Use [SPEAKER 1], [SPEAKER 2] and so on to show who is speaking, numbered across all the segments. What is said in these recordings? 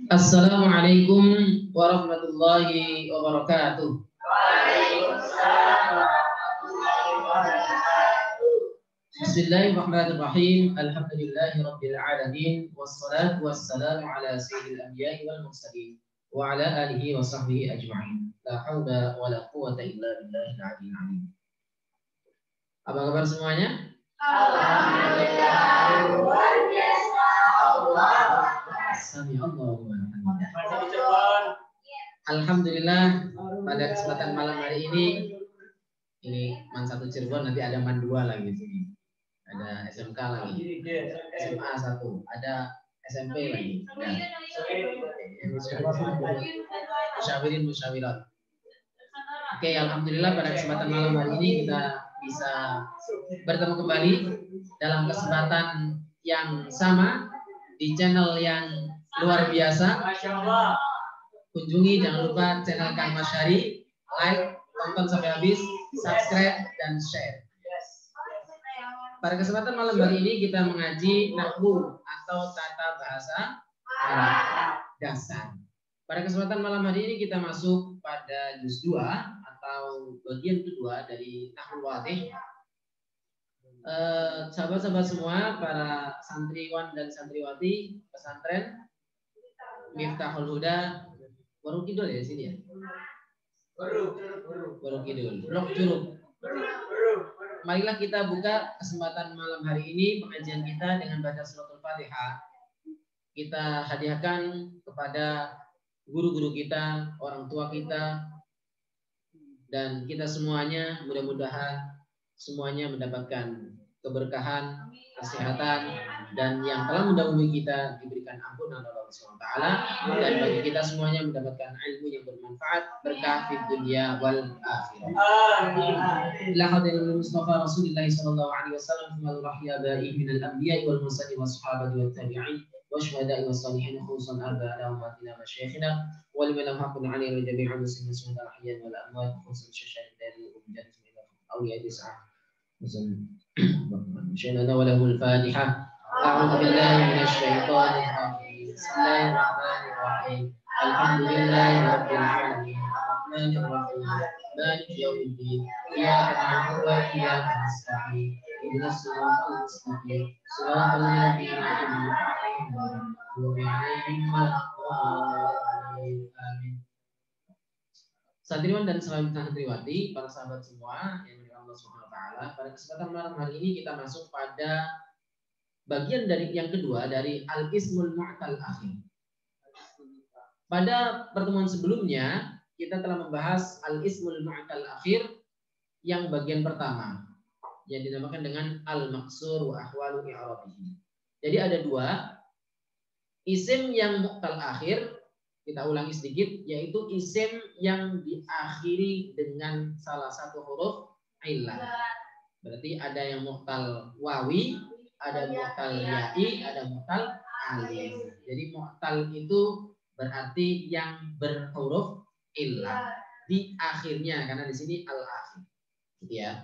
[SPEAKER 1] Assalamualaikum warahmatullahi wabarakatuh. Waalaikumsalam warahmatullahi wabarakatuh. Bismillahirrahmanirrahim. Alhamdulillahirabbil alamin wassalatu wassalamu ala sayyidil anbiya'i wal mursalin wa ala alihi wa sahbihi ajma'in. La haula wala quwwata illa billahil aliyyil azim. Apa kabar semuanya? Alhamdulillah, luar biasa. Alhamdulillah, pada kesempatan malam hari ini Man 1 Cirebon, nanti ada Man 2 lagi di sini. Ada SMK lagi, SMA 1, ada SMP lagi. Musyawirat. Oke, alhamdulillah pada kesempatan malam hari ini kita bisa bertemu kembali dalam kesempatan yang sama di channel yang luar biasa. Kunjungi, jangan lupa channel Kang Masyari, like, tonton sampai habis, subscribe dan share. Pada kesempatan malam hari ini kita mengaji nahwu atau tata bahasa Arab dasar. Pada kesempatan malam hari ini kita masuk pada juz 2 atau bagian kedua dari Nahwul Wadih. Sahabat-sahabat semua, para santriwan dan santriwati pesantren Miftahul Huda, Baru Kidul ya sini ya? Baru Kidul, Blok Curug. Marilah kita buka kesempatan malam hari ini pengajian kita dengan baca suratul Fatihah. Kita hadiahkan kepada guru-guru kita, orang tua kita, dan kita semuanya, mudah-mudahan semuanya mendapatkan keberkahan, kesehatan, dan yang telah mendahului kita diberikan ampunan oleh Allah SWT, dan bagi kita semuanya mendapatkan ilmu yang bermanfaat, berkah di dunia wal akhirah. La hadirin Mustafa Rasulullah sallallahu alaihi wasallam wa rahyabai min al-anbiya'i wal mursalin was sahabati wat tabi'in wa syuhada'i was salihin khususan arba'ana wa matina masyayikhina wa liman lam hakun 'alaihi jami'an muslimin sunnah al-ahyan wal amwat khususan syaikhina dari umjat awliya dis'ah Bismillahirrahmanirrahim. Walahul Fatihah. A'udzu billahi minasy syaithanir rajim. Bismillahirrahmanirrahim. Alhamdulillahirabbil alamin. Arrahmanir rahim. Maliki yaumiddin. Iyyaka na'budu wa iyyaka nasta'in. Ihdinas siratal mustaqim. Shiratal ladzina an'amta 'alaihim Amin. Santriwan dan santriwati, para sahabat semua yang Allah Subhanahu wa taala, pada kesempatan malam hari ini kita masuk pada bagian dari yang kedua dari Al-Ismul Mu'tal Akhir. Pada pertemuan sebelumnya kita telah membahas Al-Ismul Mu'tal Akhir yang bagian pertama yang dinamakan dengan Al-Maqsur wa Ahwalu I'rabihi. Jadi ada dua isim yang mu'tal akhir. Kita ulangi sedikit, yaitu isim yang diakhiri dengan salah satu huruf illah. Berarti ada yang mu'tal wawi, ada mu'tal ya'i, ada mu'tal alif. Jadi mu'tal itu berarti yang berhuruf illah di akhirnya, karena di sini al-akhir. Gitu ya.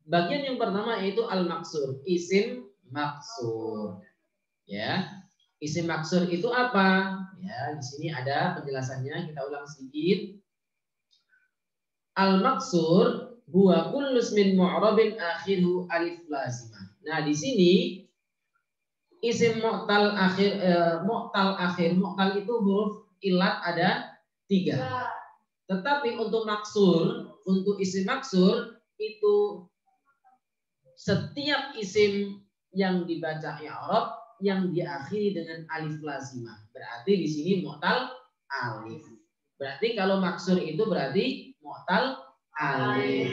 [SPEAKER 1] Bagian yang pertama yaitu al-maksur, isim maksur. Ya. Isim maksur itu apa? Ya, di sini ada penjelasannya, kita ulang sedikit. Al-maksur huwa kullu ismin mu'rabin akhiru alif lazimah. Nah, di sini isim mu'tal akhir, mu'tal itu huruf ilat ada 3. Tetapi untuk maksur, untuk isim maksur itu setiap isim yang dibaca i'rab yang diakhiri dengan alif lazimah. Berarti di sini mu'tal alif. Berarti kalau maksur itu berarti mu'tal alif.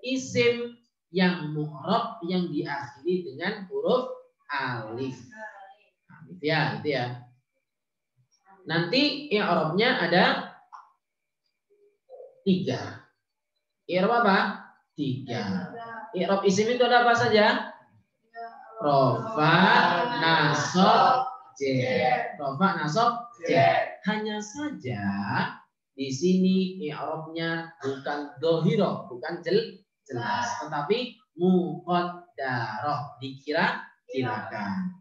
[SPEAKER 1] Isim yang mu'rab yang diakhiri dengan huruf alif. Nah, itu ya. Nanti i'rabnya ada 3. I'rab apa? 3. I'rab isim itu ada apa saja? Rofa, nasab, jar. Rofa, nasab, jar. Hanya saja di sini i'rabnya bukan dhahirah, bukan jelas, tetapi muqaddarah, dikira-kirakan.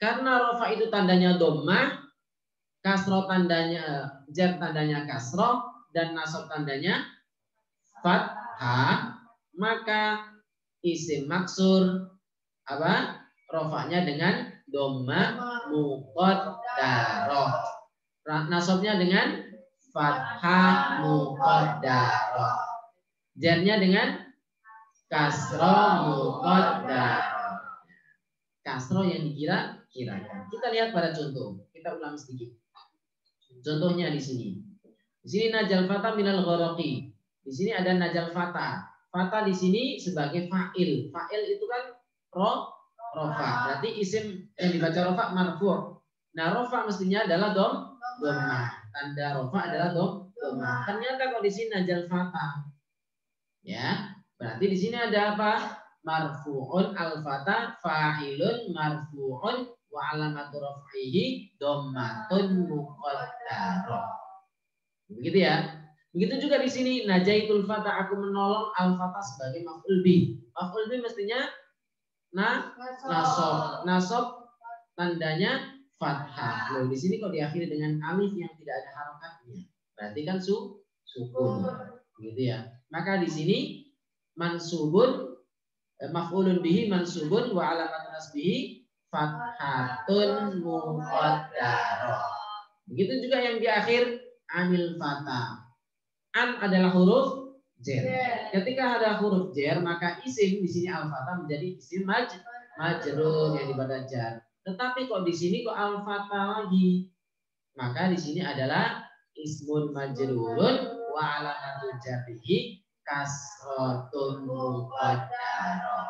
[SPEAKER 1] Karena rofa itu tandanya dhammah, kasroh tandanya jar tandanya kasroh, dan nasab tandanya fathah, maka isim maksur apa? Rofanya dengan dhammah muqaddarah. Nasabnya dengan fathah muqaddarah. Jarnya dengan kasroh muqaddarah. Kasroh yang dikira-kirakan. Kita lihat pada contoh. Kita ulang sedikit. Contohnya di sini. Di sini najal fatah minal ghoraqi. Di sini ada najal fatah. Fatah di sini sebagai fa'il. Fa'il itu kan rofa. Berarti isim yang dibaca rofa marfu'. Nah, rofa mestinya adalah dhammah. Tanda rofa adalah dhammah. Ternyata kok di sini najal fatah. Ya, berarti di sini ada apa? Marfu'un al-fatah fa'ilun marfu'un wa alamatu raf'ihi dhammatun muqaddarah. Begitu ya. Begitu juga di sini najaitul fatah, aku menolong al-fatah sebagai maf'ul bih. Maf'ul bih mestinya nasab tandanya fathah. Loh, di sini kok diakhiri dengan alif yang tidak ada harokatnya. Berarti kan sukun. Begitu ya. Maka di sini mansubun maf'ulun bihi mansubun wa alamatun nasbihi fathatun muqaddarah. Begitu juga yang di akhir anil fatah. An adalah huruf jar. Ketika ada huruf jar, maka isim di sini al-fatah menjadi isim majrur yang dibaca jar. Tetapi kok di sini kok al-fatah lagi? Maka di sini adalah ismun majrurun wa alamatun jarrihi kasratun muqaddarah.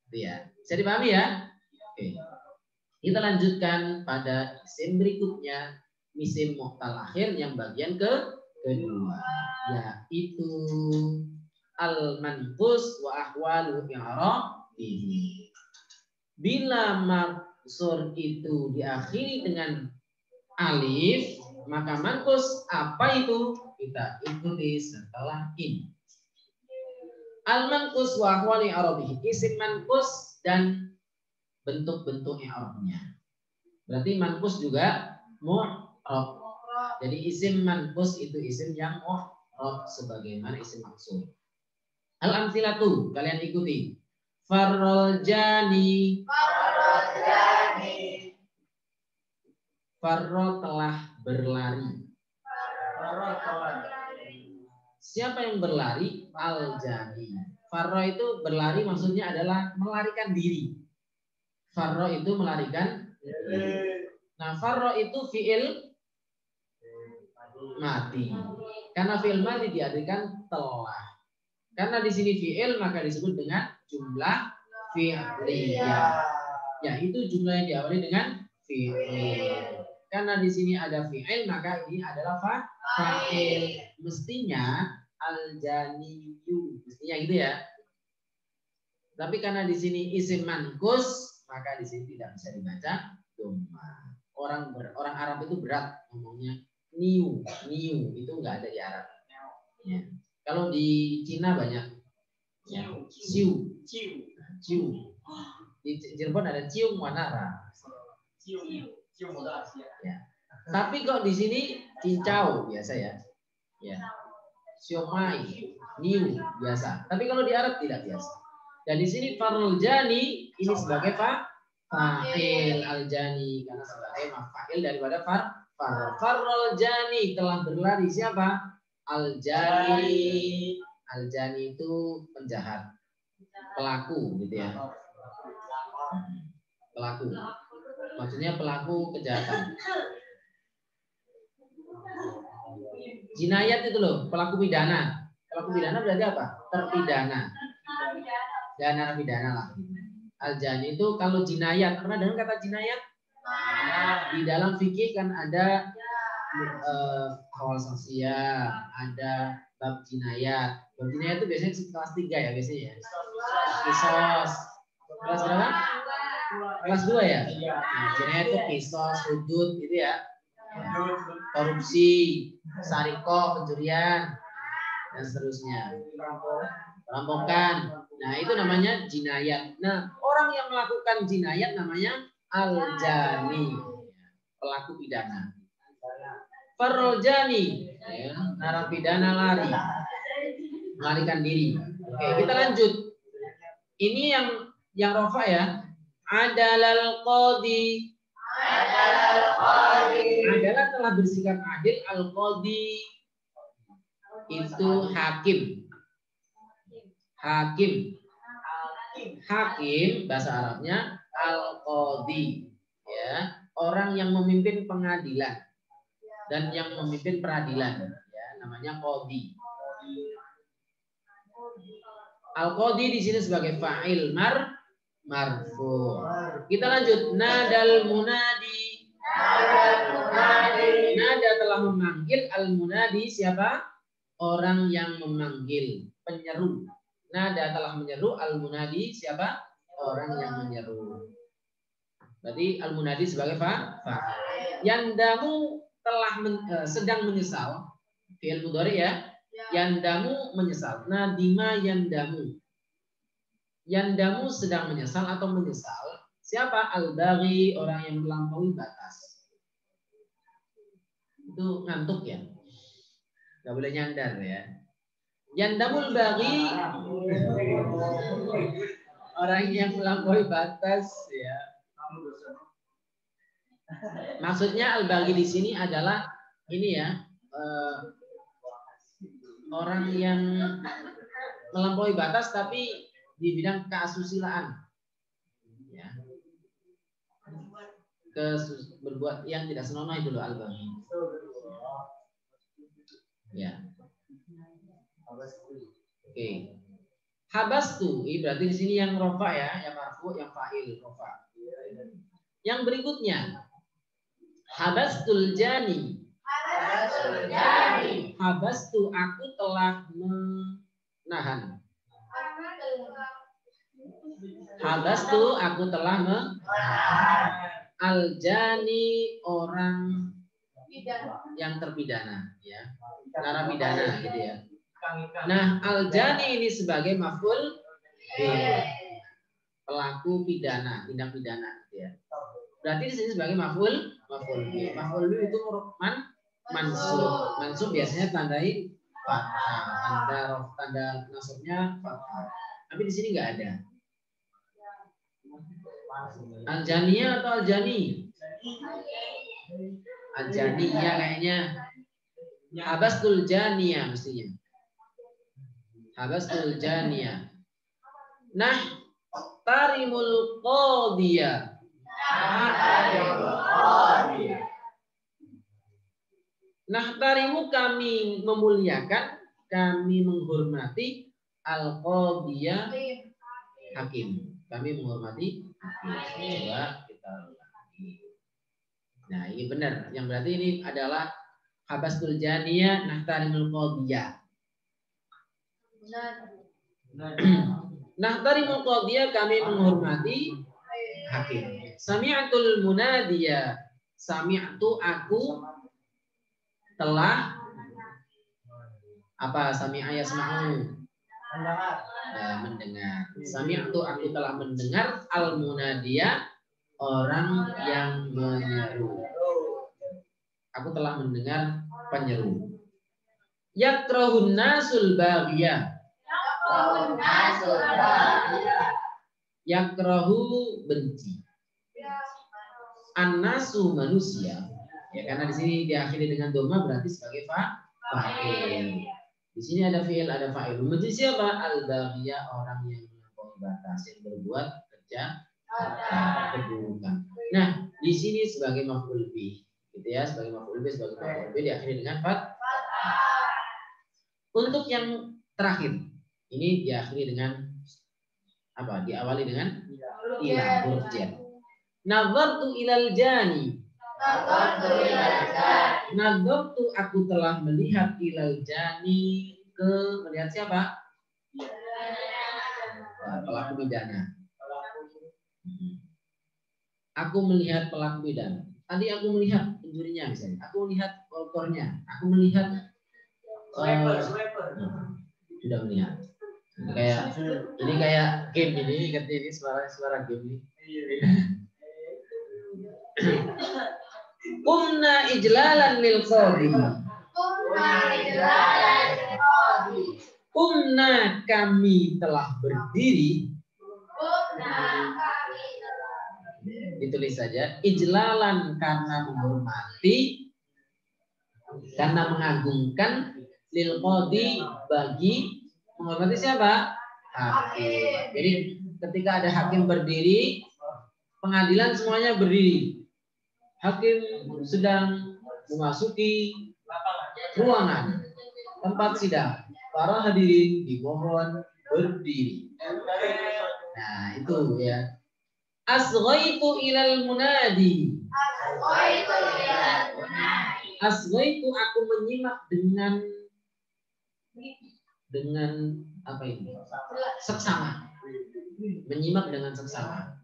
[SPEAKER 1] Ya, bisa dipahami ya? Oke. Kita lanjutkan pada isim berikutnya, isim mu'tal akhir yang bagian kedua, yaitu al-manqus wa ahwalu i'rabihi. Bila maksur itu diakhiri dengan alif, maka manqus apa itu? Kita ikuti setelah ini. Al-manqus wa ahwali i'rabihi, isim manqus dan bentuk-bentuk i'rabnya. Berarti manqus juga mu'rab. Jadi isim manqus itu isim yang mu'rab sebagaimana isim maksur. Al-amthilatu, kalian ikuti. Farrol jani. Farro telah berlari. Siapa yang berlari? Al-jani. Farro itu berlari maksudnya adalah melarikan diri. Farro itu melarikan diri. Nah, farro itu fi'il mati. Karena fi'il mati diartikan telah. Karena di sini fi'il maka disebut dengan jumlah fi'liyah. Ya, itu jumlah yang diawali dengan fi'il. Karena di sini ada fi'il maka ini adalah fa'il. Mestinya al-janiyu, mestinya gitu ya. Tapi karena di sini isim manqus, maka di sini tidak bisa dibaca dhamma. Orang Arab itu berat ngomongnya niu itu enggak ada di Arab. Ya. Kalau di Cina banyak ya, ciu. Di Cirebon ada cium wanara. Ya. Tapi kok di sini cincau biasa ya. Ya. Siomai, niu biasa. Tapi kalau di Arab tidak biasa. Dan di sini farul jani ini sebagai fa'il al-jani karena sebagai maf'il daripada farul jani telah berlari siapa? Al-jani. Al-jani itu penjahat, pelaku gitu ya. Pelaku. Maksudnya pelaku kejahatan. Jinayat itu loh, pelaku pidana. Pelaku pidana berarti apa? Terpidana. Dan narapidana lah. Al-jani itu kalau jinayat, pernah dengar kata jinayat? Di dalam fikih kan ada awal sosial, ada bab jinayat. Bab jinayat itu biasanya kelas 3 ya biasanya ya. Kisos. Kelas berapa? Kelas 2 ya? Nah, jinayat itu kisos, hudud gitu ya. Korupsi, sariko, pencurian, dan seterusnya. Perampokan. Nah, itu namanya jinayat. Nah, orang yang melakukan jinayat namanya Al-jani, pelaku pidana. Farul jani, ya, narapidana lari, melarikan diri. Oke, kita lanjut. Ini yang rofa ya. Adalal qadi. Adalah telah bersikap adil. Al qadi itu hakim. Hakim. Hakim bahasa Arabnya al qadi, ya, orang yang memimpin pengadilan dan yang memimpin peradilan, ya, namanya qadi. Al qadi di sini sebagai fa'il marfu. Kita lanjut. Nadal munadi. Nada telah memanggil. Al munadi siapa? Orang yang memanggil, penyeru. Nada telah menyeru. Al munadi siapa? Orang yang menyeru. Berarti al munadi sebagai fa'il. Yandamu telah sedang menyesal. Fi'il mudhari ya. Yandamu menyesal. Nadima yandamu. Yandamu sedang menyesal atau menyesal. Siapa? Al-baghi, orang yang melampaui batas. Itu ngantuk ya. Gak boleh nyandar ya. Yandamul baghi, orang yang melampaui batas ya. Maksudnya al-baghi di sini adalah ini ya, orang yang melampaui batas tapi di bidang keasusilaan, ya, berbuat yang tidak senonoh itu loh al-baghi. Ya. Oke. Habastu, ini berarti di sini yang rofa ya, yang marfu, yang fa'il rofa. Yang berikutnya, habastul jani. Habastu, aku telah menahan. Habastu, aku telah al-jani, orang yang terpidana, ya, narapidana gitu ya. Nah, al-jani ini sebagai maf'ul pelaku pidana, tindak pidana, gitu ya. Berarti di sini sebagai maf'ul bi. Maf'ul bi itu mansub. Mansub biasanya tandai fathah, tanda nasabnya fathah. Tapi di sini nggak ada. Al-janiyah atau al-jani? Al-janiyah kayaknya. Habastul janiyah mestinya. Habastul janiyah. Nah, tarimul qadiyah. Nah, tarimu kami memuliakan, kami menghormati al-qadiyah hakim. Kami menghormati hakim. Coba kita ulangi. Nah, ini benar. Yang berarti ini adalah habastul janiyah, nah tarimul qadiyah. Nah, tarimul qadiyah kami menghormati hakim. Sami'atul munadiyah. Sami'atu aku telah apa? Sami'a yasma'u. Mendengar. Sami'atu aku telah mendengar al munadiyah, orang yang menyeru. Aku telah mendengar penyeru. Yakrahun nasul baghiyah. Yakrahu benci. An-nasu manusia. Ya, karena di sini diakhiri dengan doma berarti sebagai fa'il. Di sini ada fi'il, ada fa'il. Benci siapa? Al-baghiyah, orang yang melampaui batas, yang berbuat kerja keburukan. Nah, di sini sebagai maf'ul bih, gitu ya, sebagai maf'ul bih, sebagai maf'ul bih diakhiri dengan fathah. Untuk yang terakhir, ini diakhiri dengan apa? Diawali dengan ila, huruf jar. Nazartu ilal jani. Nazartu aku telah melihat ilal jani, ke melihat siapa? Pelaku pidana. Aku melihat pelaku pidana. Tadi aku melihat pencurinya misalnya. Aku melihat korbannya. Aku melihat sudah melihat. Ini kayak game ini, ingat ini suara game ini. Qumna ijlalan lil qadi. Qumna kami telah berdiri. Ditulis saja. Ijlalan karena menghormati, karena mengagungkan, lil qadi bagi, menghormati siapa? Hakim. Jadi ketika ada hakim berdiri, pengadilan semuanya berdiri. Hakim sedang memasuki ruangan tempat sidang. Para hadirin dimohon berdiri. Nah, itu ya. Asghaitu ilal munadi. Asghaitu aku menyimak dengan apa ini? Seksama. Menyimak dengan seksama.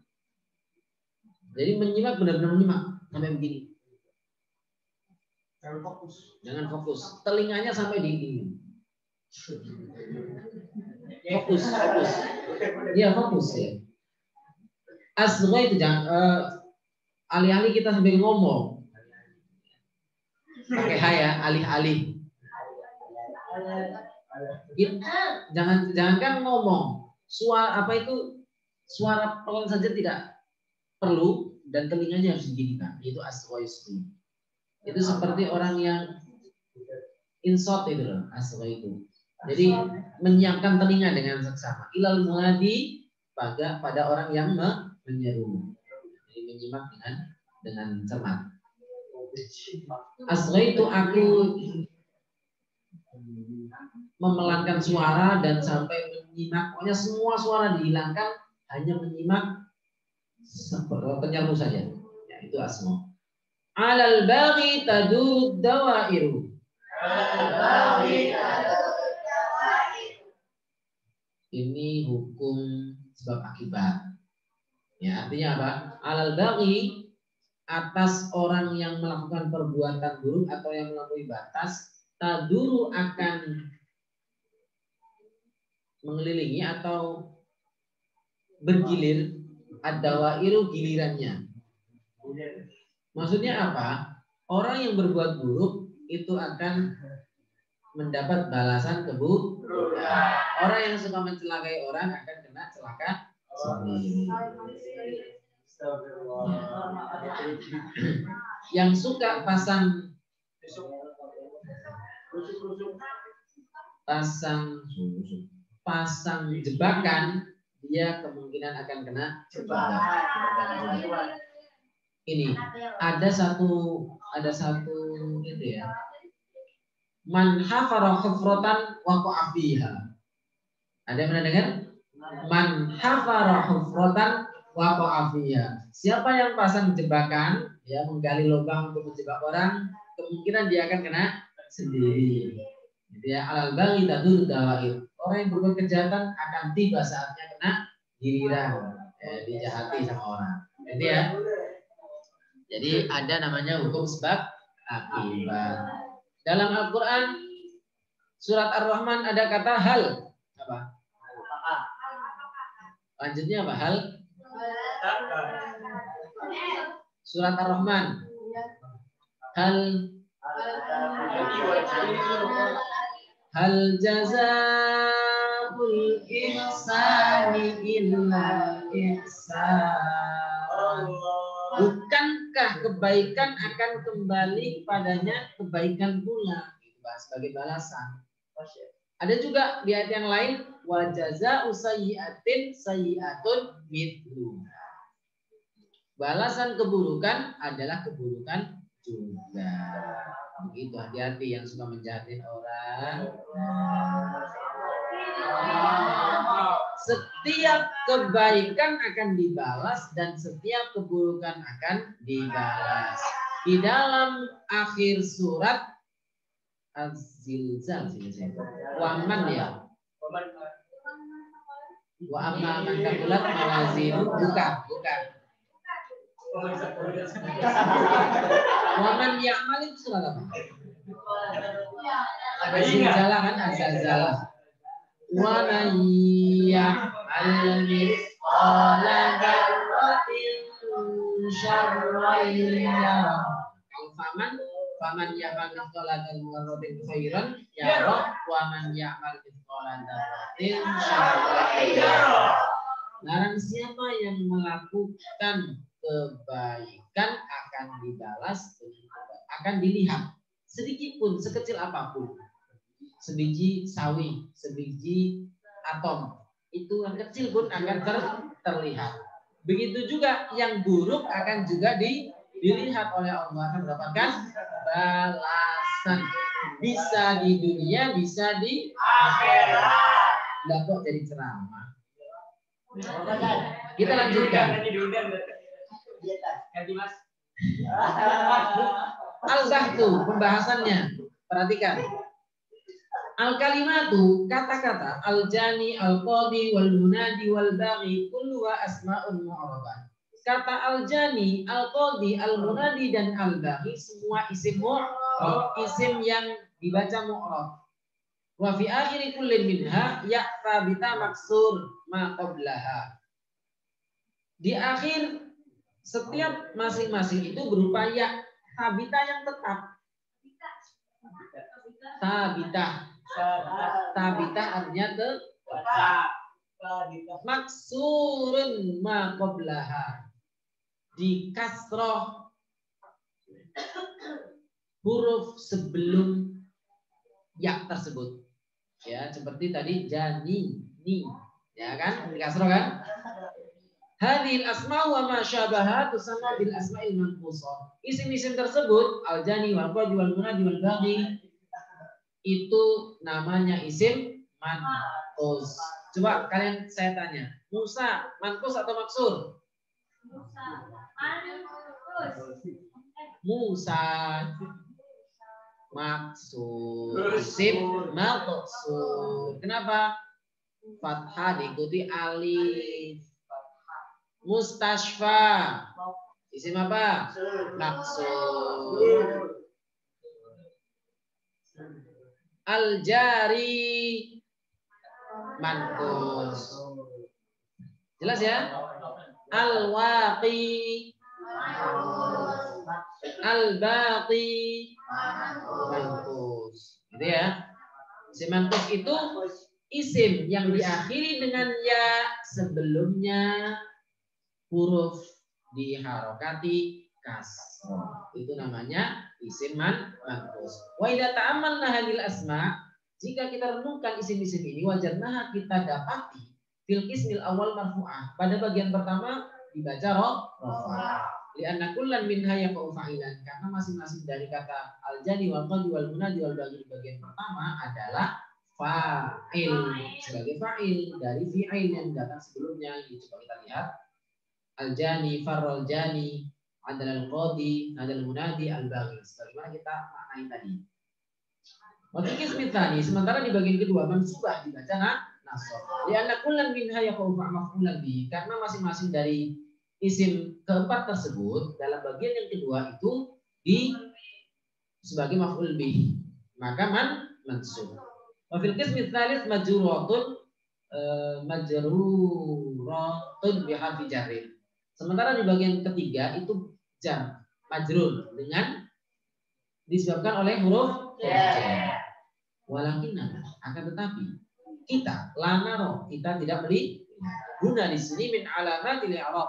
[SPEAKER 1] Jadi menyimak benar-benar menyimak sampai begini. Jangan fokus. Telinganya sampai di ini. Fokus. Iya, fokus ya. Asghai itu jangan alih-alih kita sambil ngomong. Pakai ya, alih-alih. Jangankan ngomong. Suara apa itu? Suara pelan saja tidak perlu dan telinganya harus diginikan. Itu asghai. Itu seperti orang yang insot itu loh, asghai itu. Jadi menyiapkan telinga dengan seksama. Ilal munadi pada orang yang menyeru. Jadi menyimak dengan cermat. Asghai itu aku memelankan suara dan sampai menyimak. Pokoknya semua suara dihilangkan, hanya menyimak penyeru saja. Ya, itu asma. Alal baghi tadurud dawairu. Ini hukum sebab akibat. Ya, artinya apa? Alal baghi, atas orang yang melakukan perbuatan buruk atau yang melampaui batas, taduru akan mengelilingi atau bergilir ad-dawairu, gilirannya. Maksudnya apa? Orang yang berbuat buruk itu akan mendapat balasan keburukan. Orang yang suka mencelakai orang akan kena celaka sendiri. Yang suka pasang jebakan, dia kemungkinan akan kena jebakan. Ini ada satu itu ya. Man hafara hufratan waqa'a fiha. Ada yang pernah dengar? Man hafara hufratan waqa'a fiha. Siapa yang pasang jebakan, ya, menggali lubang untuk menjebak orang, kemungkinan dia akan kena sendiri. Gitu ya. Alal baghi tadur dawair. Orang yang berbuat kejahatan akan tiba saatnya kena giliran, dijahati sama orang. Jadi ya. Jadi ada namanya hukum sebab akibat. Dalam Al-Quran surat Ar-Rahman ada kata hal. Apa? Lanjutnya apa? Hal. Surat Ar-Rahman. Hal jazaa'ul ihsani illa ihsan. Bukankah kebaikan akan kembali kepadanya kebaikan pula, sebagai balasan. Ada juga di ayat yang lain, wa jazaa'u sayyi'atin sayyi'atun mithluha. Balasan keburukan adalah keburukan juga. Begitu, hati-hati yang suka menjahatin orang. Setiap kebaikan akan dibalas dan setiap keburukan akan dibalas. Di dalam akhir surat Az-Zilzal, Waman ya. Wa amma man taqulat mawazinu, bukan. Waman ya'mal itu surat apa? Ada zilzalah kan, Az-Zilzalah. Wa man ya'mal mithqala dzarratin syarrin yarah. Faman ya'mal mithqala dzarratin khairan yarah wa man ya'mal mithqala dzarratin syarran yarah. Barang siapa yang melakukan kebaikan akan dibalas dengan kebaikan, akan dilihat sedikit pun, sekecil apapun, sebiji sawi, sebiji atom, itu yang kecil pun akan terlihat. Begitu juga yang buruk akan juga dilihat oleh Allah, akan mendapatkan balasan, bisa di dunia, bisa di akhirat. Nggak kok jadi ceramah. Kita lanjutkan. Al-bahtu, pembahasannya. Perhatikan. Al-kalimatu, kata-kata, al-jani, al-qadi, wal-munadi, wal-baghi, kulluha asma'un mu'arabah. Kata al-jani, al-qadi, al-munadi, dan al-baghi, semua isim mu'arab, isim yang dibaca mu'arab. Wa fi akhiri kullin minha ya'ta bita maksur ma qablaha. Di akhir setiap masing-masing itu berupa ya, tabita yang tetap. Tabita artinya tetap. Maksurun ma qablaha. Di kasroh huruf sebelum ya tersebut. Ya, seperti tadi jani, ni. Ya kan? Di kasroh kan? Hadhil asma wa ma syabaha tusamma bil asma'il manqusah. Isim-isim tersebut al-jani wal qadi wal munadi wal baghi itu namanya isim manqus. Coba kalian saya tanya, Musa manqus atau maksur? Musa maksur. Isim maksur. Kenapa? Fathah diikuti alif. Mustashfa isim apa? Maksur. Al-jari manqus. Jelas ya? Al-waqi al-baqi manqus. Gitu ya. Isim manqus itu isim yang diakhiri dengan ya sebelumnya huruf diharokati kasroh. Itu namanya isim manqus. Wa idza ta'ammalna hadhil asma, jika kita renungkan isim-isim ini, wajadnaha kita dapati fil qismil awal marfu'ah. Pada bagian pertama dibaca rafa. Li'anna kullan minha yaqa'u fa'ilan, karena masing-masing dari kata al-jani wal qadi wal munadi wal baghi bagian pertama adalah fa'il, sebagai fa'il dari fi'il yang datang sebelumnya. Ini coba kita lihat. Al-jani, farral jani, adal al-qadi, adal munadi, al-baghi. Sebagaimana kita maknai tadi. Waktu kismi tani, sementara di bagian kedua mansubah dibaca nasab. Lianna kullan minha yaqulu maf'ulan bihi, karena masing-masing dari isim keempat tersebut dalam bagian yang kedua itu sebagai maf'ul bihi. Maka mansub. Wa fil qismi tsalits majruratun biharfi jarrin. Sementara di bagian ketiga itu jar majrur dengan disebabkan oleh huruf jar. Walakin akan tetapi kita lanaro, kita tidak melihat guna di sini min alamatil i'rab,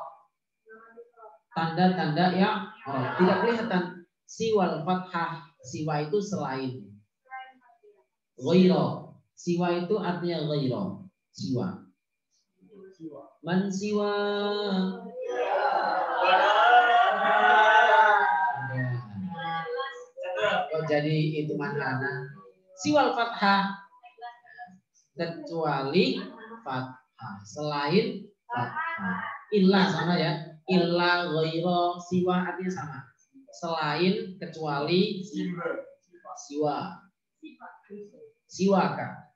[SPEAKER 1] tanda-tanda yang tidak kelihatan. Siwal fathah, siwa itu selain, ghaira, siwa itu artinya ghaira, siwa. Man siwa jadi itu mana? Siwal fathah, kecuali fathah, selain fathah. Illa sama ya, illa ghaira, siwa artinya sama, selain, kecuali, siwa, siwaka,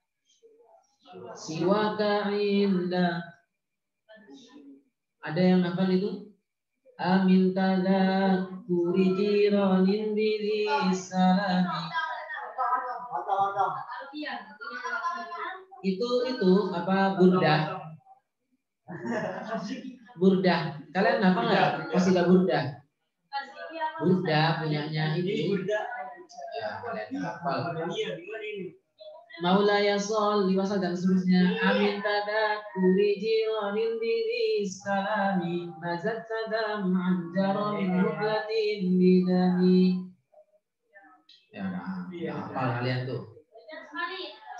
[SPEAKER 1] siwaka indah. Ada yang hafal itu? Amin tadakuri jiranin bihi salami. Itu apa bunda? Burdah. Kalian apa nggak? Qasidah Burdah. Burdah punyanya itu. Ya, kalian hafal. Maulaya sholli wa sallim dan seterusnya. Amin tadakuri jiranil diri salami mazat tadam anjaro min muklatin bidani. Ya, hafal kalian tuh.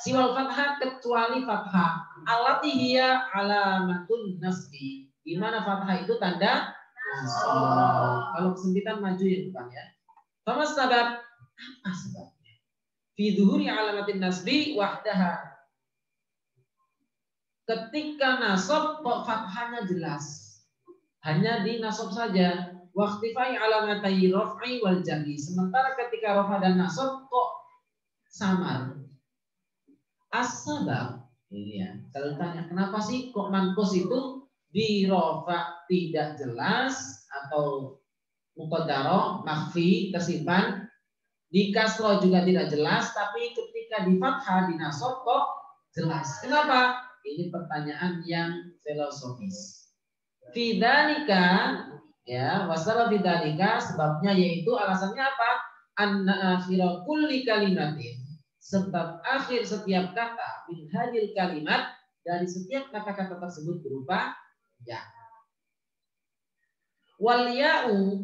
[SPEAKER 1] Siwal fathah kecuali fathah. Allati hiya alamatun nasbi. Di mana fathah itu tanda nasab. Kalau kesempitan majuin depan ya. Sama sebab apa sebabnya? Fi dhuhuri alamatin nasbi wahdaha. Ketika nasab kok fathahnya jelas. Hanya di nasab saja. Waqtifai alamatai raf'i wal jarri. Sementara ketika rafa dan nasab kok samar. As-sabab ini ya. Kalau ditanya kenapa sih kok manqus itu di rafa tidak jelas atau muqaddarah makhfi tersimpan, di kasroh juga tidak jelas, tapi ketika di fathah di nasab kok jelas. Kenapa? Ini pertanyaan yang filosofis. Fidzalika ya, wasara fidzalika sebabnya yaitu alasannya apa? Anna akhira kulli kalimatin. Sebab akhir setiap kata min hadil kalimat dari setiap kata-kata tersebut berupa ya. Wal ya'u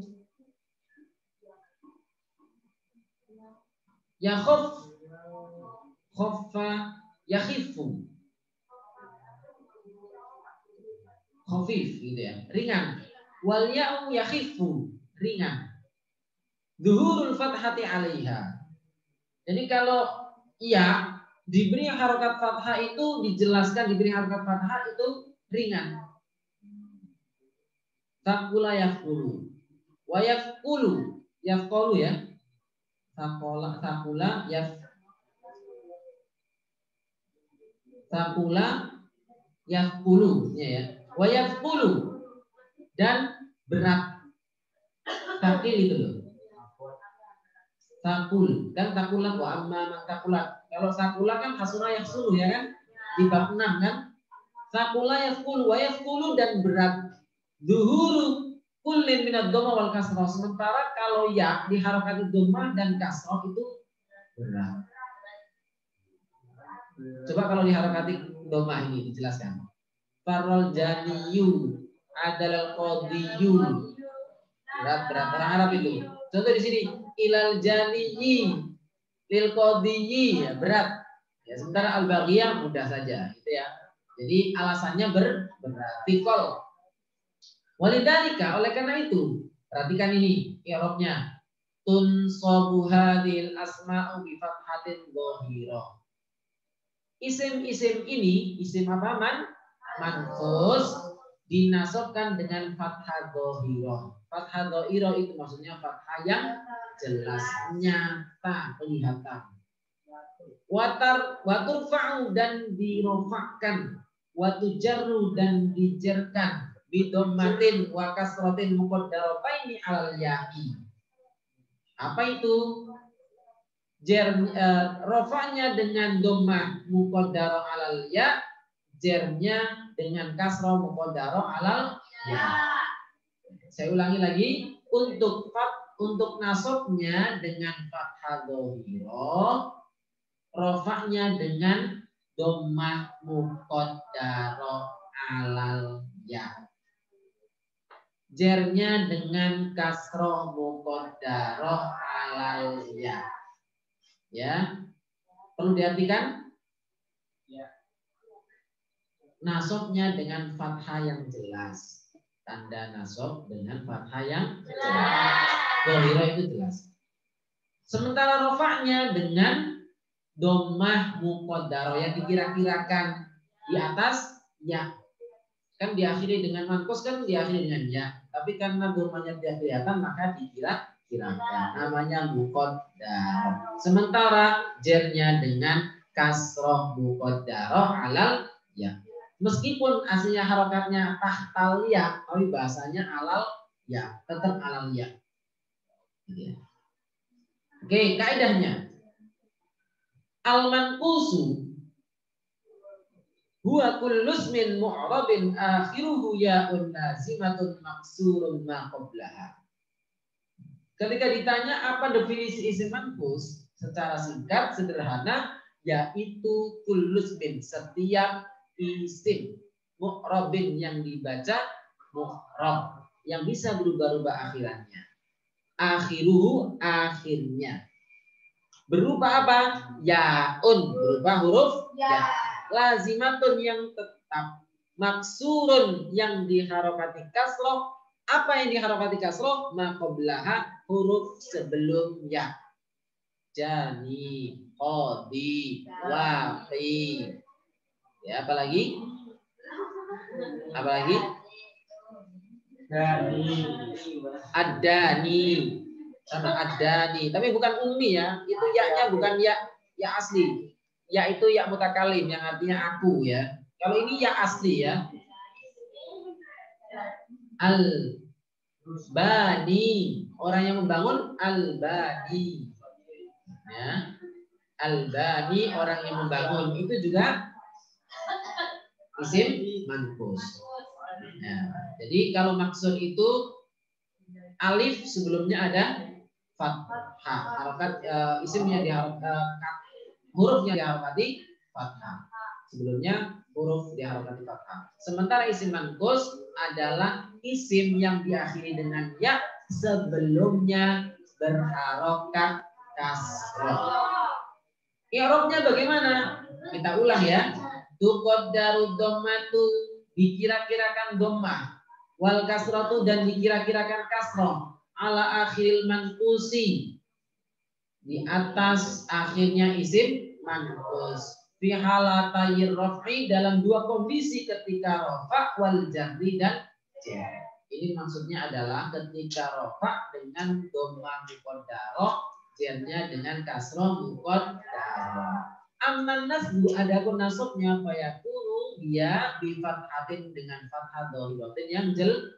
[SPEAKER 1] yakhaf khaffa yakhifu khafif gitu ya, ringan. Wal ya'u yakhifu ringan. Zuhurul fathati 'alaiha. Jadi kalau iya diberi harokat fathah itu dijelaskan diberi harokat fathah itu ringan. Takula yafkulu, wa yafkulu, yafkulu ya. Takula yafkulu ya. Wa yafkulu dan berat. Takil itu loh. Takul kan takulat wa amma takulat. Kalau sakula kan hasuna yahsulu ya kan di bab 6 kan. Sakula yafkulu wa yafkulu dan berat. Zuhuru kullin minad dhamma wal kasrah. Sementara kalau ya diharokati dhammah dan kasrah itu berat. Coba kalau diharokati dhammah ini dijelaskan. Farol janiyu adalah qadiyyu. Berat orang Arab itu. Contoh di sini ilal janiyi lil qadiyyi ya, berat. Ya, sementara al-baghiyah mudah saja gitu ya. Jadi alasannya berat. Fikol. Walidhalika oleh karena itu, perhatikan ini i'rabnya. Tunsabu hadhil asma'u bi fathatin dhahirah. Isim-isim ini, isim apa manqus dinasabkan dengan fathah dhahirah. Fathah dhahirah itu maksudnya fathah yang jelas, nyata, kelihatan. Waturfa'u dan dirofakkan, watujarru dan dijerkan, bidommatin wa kasratin muqaddaratain alal ya'i. Apa itu? Rofanya dengan dhammah muqaddarah alal ya, jernya dengan kasrah muqaddarah alal ya. Saya ulangi lagi, untuk nasabnya dengan fathah dhahirah, rofanya dengan dhammah muqaddarah alal ya. Jernya dengan kasroh muqaddarah alal ya. Ya. Perlu diartikan? Ya. Nasabnya dengan fathah yang jelas. Tanda nasab dengan fathah yang jelas. Dhahirah itu jelas. Sementara rofaknya dengan dhammah muqaddarah yang dikira-kirakan di atas ya. Kan diakhiri dengan manqus kan diakhiri dengan ya. Tapi karena dhammahnya tidak kelihatan maka dikira-kirakan. Namanya muqaddarah. Sementara jernya dengan kasroh muqaddarah alal ya. Meskipun aslinya harokatnya tahtal ya, tapi bahasanya alal ya, tetap alal ya. Oke, kaidahnya al-manqusu Huwa kullu ismin mu'rabin akhiruhu ya'un lazimatun maksurun ma qablaha. Ketika ditanya apa definisi isim manqus, secara singkat sederhana yaitu kullu ismin, setiap isim mu'rabin yang dibaca mu'rab yang bisa berubah-ubah akhirannya. Akhiruhu, akhirnya. Berupa apa? Yaun, berupa huruf ya. Lazimatun, yang tetap. Maksurun, yang diharokati kasroh. Apa yang diharokati kasroh? Maqoblaha, huruf sebelum ya. Jani, qodi, wafi. Ya, apalagi? Apalagi? Adani, sama adani, tapi bukan ummi ya. Itu ya-nya bukan ya asli. Ya itu ya mutakalim yang artinya aku ya. Kalau ini ya asli ya. Al-bani, orang yang membangun, al-bani. Ya. Al-bani, orang yang membangun, itu juga isim manqus. Ya. Jadi kalau maksud itu alif sebelumnya ada fathah, harokat isimnya hurufnya diharokati fathah. Sebelumnya huruf diharokati fathah. Sementara isim manqus adalah isim yang diakhiri dengan ya sebelumnya berharokat kasroh. I'rabnya bagaimana? Kita ulang ya. Tuqaddaru dhammatu, dikira-kirakan dhammah, wal kasratu, dan dikira-kirakan kasroh, ala akhiril manqusi, di atas akhirnya isim manqus, fi halatayir raf'i, dalam dua kondisi, ketika rafa wal jarri dan jar. Ini maksudnya adalah ketika rafa dengan dhammah muqaddarah, jarnya dengan kasroh muqaddarah. Amman nasbu, adapun nasabnya fayakunu, dia bi fathatin, dengan fathah dhahiratin yang jelas,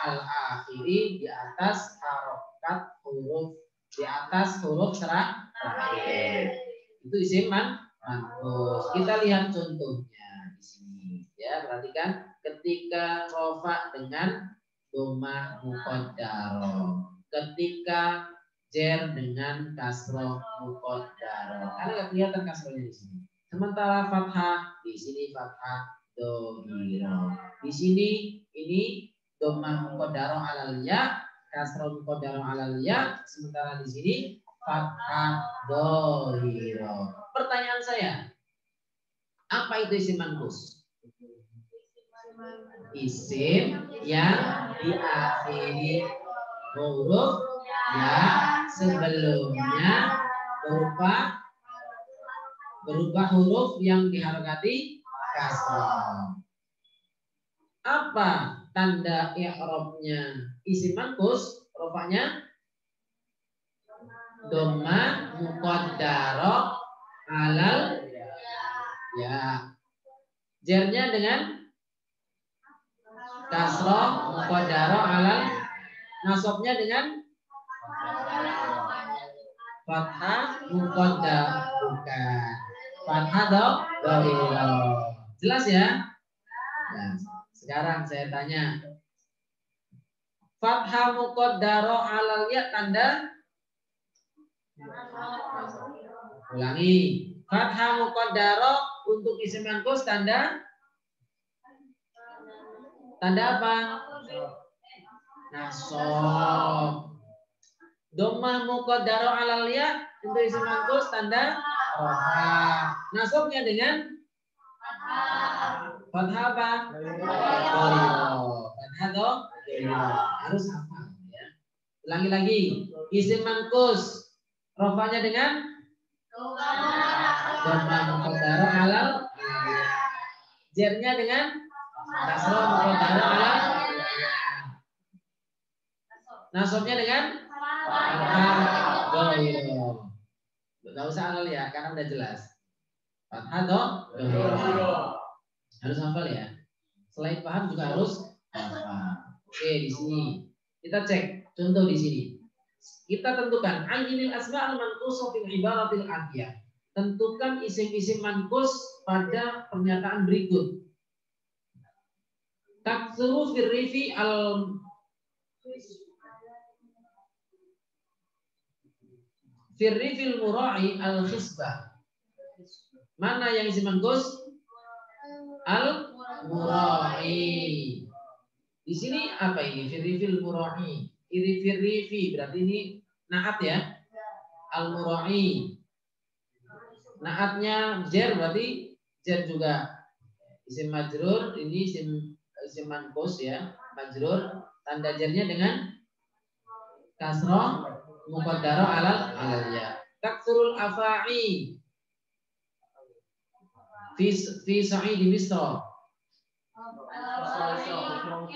[SPEAKER 1] al akhiri, di atas harokat huruf, di atas huruf terakhir. Itu isim manqus. Kita lihat contohnya di sini ya, perhatikan ketika rafa dengan dhammah muqaddarah, ketika jar dengan kasroh muqaddarah. Karena nggak kelihatan kasrohnya di sini. Sementara fathah di sini fathah dhamira. Di sini ini dhammah muqaddarah alal ya, kasroh muqaddarah alal ya. Sementara di sini fathah dhamira. Pertanyaan saya, apa itu isim manqus? Isim yang diakhiri huruf ya sebelumnya berupa huruf yang diharokati kasroh. Apa tanda i'rabnya isim manqus? Rofanya dhammah muqaddarah alal ya. Jarnya dengan kasroh muqaddarah alal, nasabnya dengan fathah muqaddarah, bukan fathah dhamira. Jelas ya? Nah, sekarang saya tanya, fathah muqaddarah alal ya tanda? Ulangi. Fathah muqaddarah untuk isim manqus tanda? Tanda apa? Nasab. Dhammah muqaddarah alal ya untuk isim manqus tanda rafa. Nasabnya dengan fathah apa? Fathah harus hafal ya. Ulangi lagi. Isim manqus rafanya dengan dhammah muqaddarah alal, jarnya dengan kasroh muqaddarah alal, nasabnya dengan fathah dhamira. Enggak usah alal ya, karena udah jelas. Fathah dhamira. Harus hafal ya. Selain paham juga harus hafal. Oke, di sini kita cek contoh di sini. Kita tentukan ayinil asma al manqusah fil ibaratil atiyah. tentukan isim-isim manqus pada pernyataan berikut. Taksuru firrifi firrifil mura'i al-khisbah. Mana yang isim manqus? Al-mura'i. Di sini apa ini? Firrifil mura'i. Firrifi berarti ini naat ya. Al-mura'i. Naatnya jar berarti jar juga. Isim majrur ini isim manqus ya. Majrur tanda jarnya dengan kasroh muqaddarah alal ya. Taksurul afa'i fi sa'idi Misra.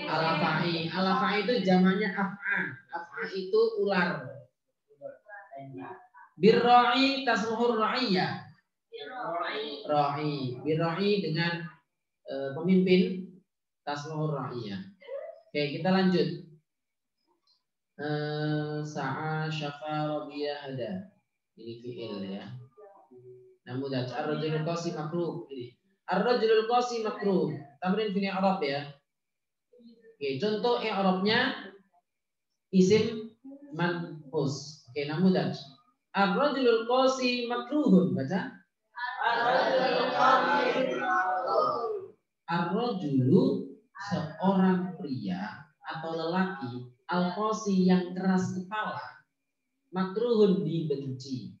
[SPEAKER 1] Al-afa'i. Al-afa'i itu jamannya af'an. Af'an itu ular. Birra'i tasmuhur ra'iyah. Ra'i. Birra'i dengan pemimpin tasmuhur ra'iyah. Oke, kita lanjut. Sa'a syafa rabiyah hada. Ini fi'il ya. Namun ar-rajulul qasi makruh ini. Ar-rajulul qasi makruh. Tamrin fi i'rab ya. Oke, contoh i'rabnya isim manqus. Oke, namudzaj. Ar-rajulul qasi makruhun. Baca. Ar-rajulul qasi makruh. Ar-rajulu seorang pria atau lelaki al-qasi yang keras kepala makruhun dibenci.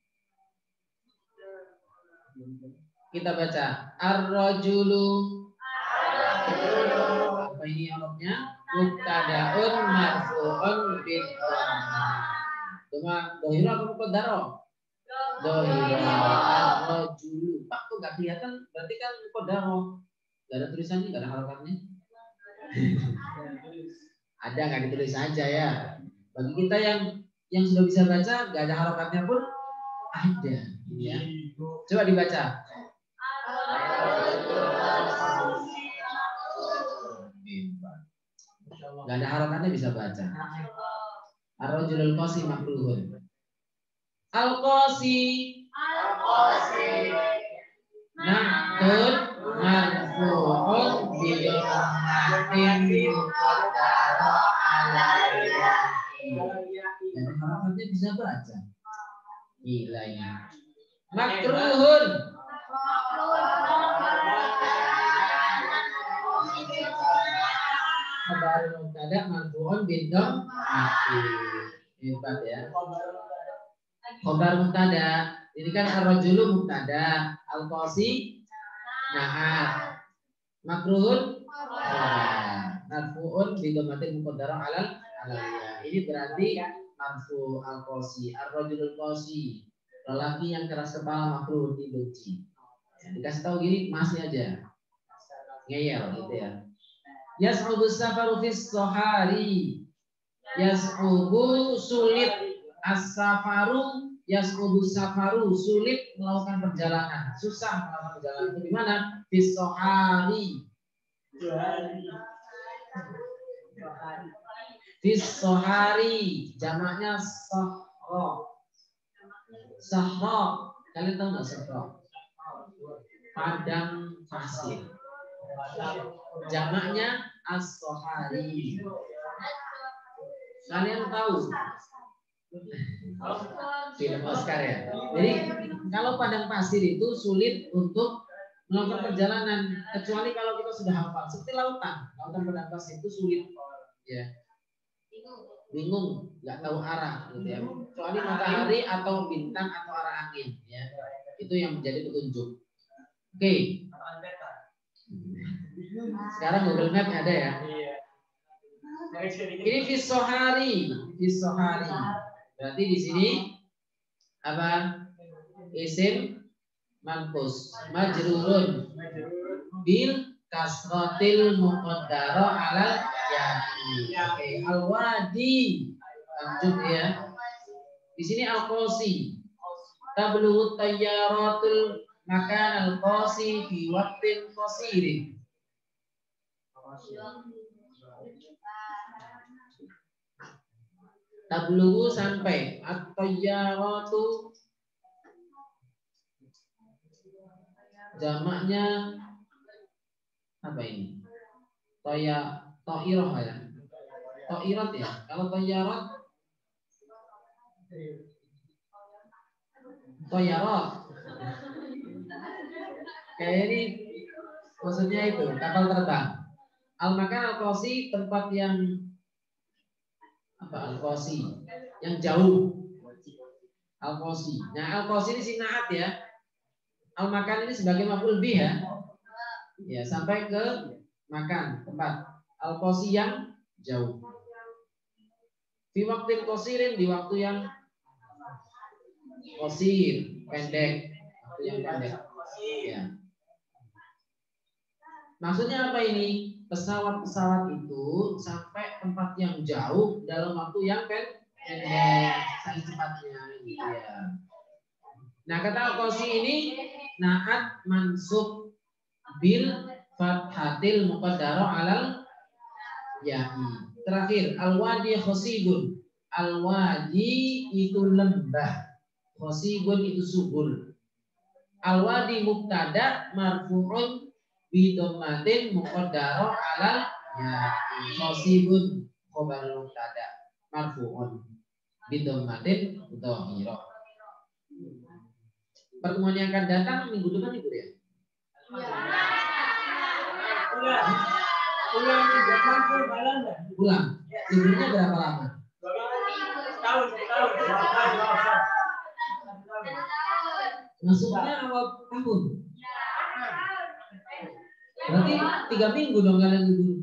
[SPEAKER 1] Kita baca ar-rajulu. Apa ini arabnya? Mubtada'un marfu'un bil dhamma. Cuma dohiro apa muqaddaro? Dohiro. Ar-rajulu. Pak kok nggak kelihatan? Berarti kan muqaddaro. Gak ada tulisannya, gak ada harokatnya. Ada, nggak ditulis saja ya. Bagi kita yang sudah bisa baca, gak ada harokatnya pun ada. Ya. Coba dibaca. Gak ada harokatnya bisa baca. Ar-rajulul qasi makruhun. Al-qasi. Na'tun marfu'un bil dhammatin muqaddara alaiha. Dan harokatnya bisa baca. Gila ini. Makruhun. Khabar mubtada marfu'un bil dhammatin. Hebat ya. Khabar mubtada. Ini kan ar-rajulu mubtada, al-qasi na'at. Makruhun marfu'un bi dhammatin muqaddarah alal ya. Ini berarti marfu al-qasi, ar-rajulul qasi. Lelaki yang keras kepala makruh dibenci. Ya, dikasih tahu gini masih aja. Ngeyel gitu ya. Yas'ubu safaru fis sohari. Yas'ubu sulit as-safaru. Yas'ubu safaru sulit melakukan perjalanan. Susah melakukan perjalanan. Itu di mana? Fis sohari. Fis sohari. Jamaknya sahra. Sahra. Kalian tahu nggak sahra? Padang pasir. Jamaknya as-sohari. Kalian tahu film Oscar ya. Jadi kalau padang pasir itu sulit untuk melakukan perjalanan, kecuali kalau kita sudah hafal. Seperti lautan padang pasir itu sulit, ya. Bingung, nggak tahu arah, gitu ya. Kecuali matahari atau bintang atau arah angin, ya. Itu yang menjadi petunjuk. Oke. Sekarang Google Map ada ya. Ini fisohari. Berarti di sini apa? Isim manqus majrurun bil kasratil muqaddara alal ya'i. Oke, al-wadi. Lanjut ya. Di sini al-qasi. Tablughu tayyaratul makan al-qasi fi waqtin qasirin. Tablughu sampai at-tayyaratu Jamaknya apa ini? Toiroh ya. Toirot ya. Kalau toyarot, toyarot. Kayak ini maksudnya itu kapal terbang. Al-makan al-qasi, tempat yang apa? Al-qasi yang jauh. Al-qasi. Nah, al-qasi ini sinaat ya. Al-makan ini sebagai maf'ul bih ya. Ya, sampai ke makan tempat. Al-qasi yang jauh. Di waktu qasirin, di waktu yang qasir, pendek, waktu yang pendek. Ya. Maksudnya apa ini? Pesawat-pesawat itu sampai tempat yang jauh dalam waktu yang pendek, sangat cepatnya gitu ya. Nah, kata al-qasi ini naat mansub bil fathatil muqaddarah alal ya'i. Terakhir, al-wadi khosibun. Al-wadi itu lembah, khosibun itu subul. Al-wadi mubtada marfu'un bidommatin muqaddarah alal ya'i. Khosibun khobarul mubtada marfu'un bidommatin dhahirah. Pertemuan yang akan datang minggu depan Ibu ya? Pulang. Liburnya berapa lama? Setahun. Masuknya awal tahun. Berarti 3 minggu dong kalian libur.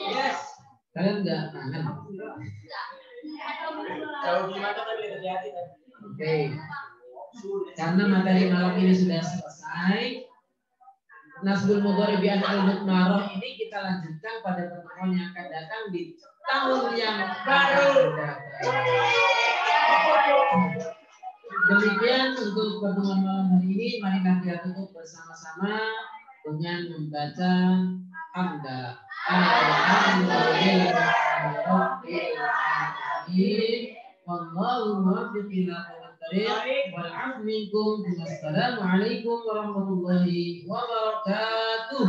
[SPEAKER 1] Yes. Kalian enggak nahan. Kalau gimana tadi terjadi? Oke. Karena materi malam ini sudah selesai, Nasbul Mudhari bi an'al mudmarah ini kita lanjutkan pada pertemuan yang akan datang di tahun yang baru. Demikian untuk pertemuan malam hari ini. Mari kita tutup bersama-sama dengan membaca hamdalah. Allahumma Assalamualaikum warahmatullahi wabarakatuh.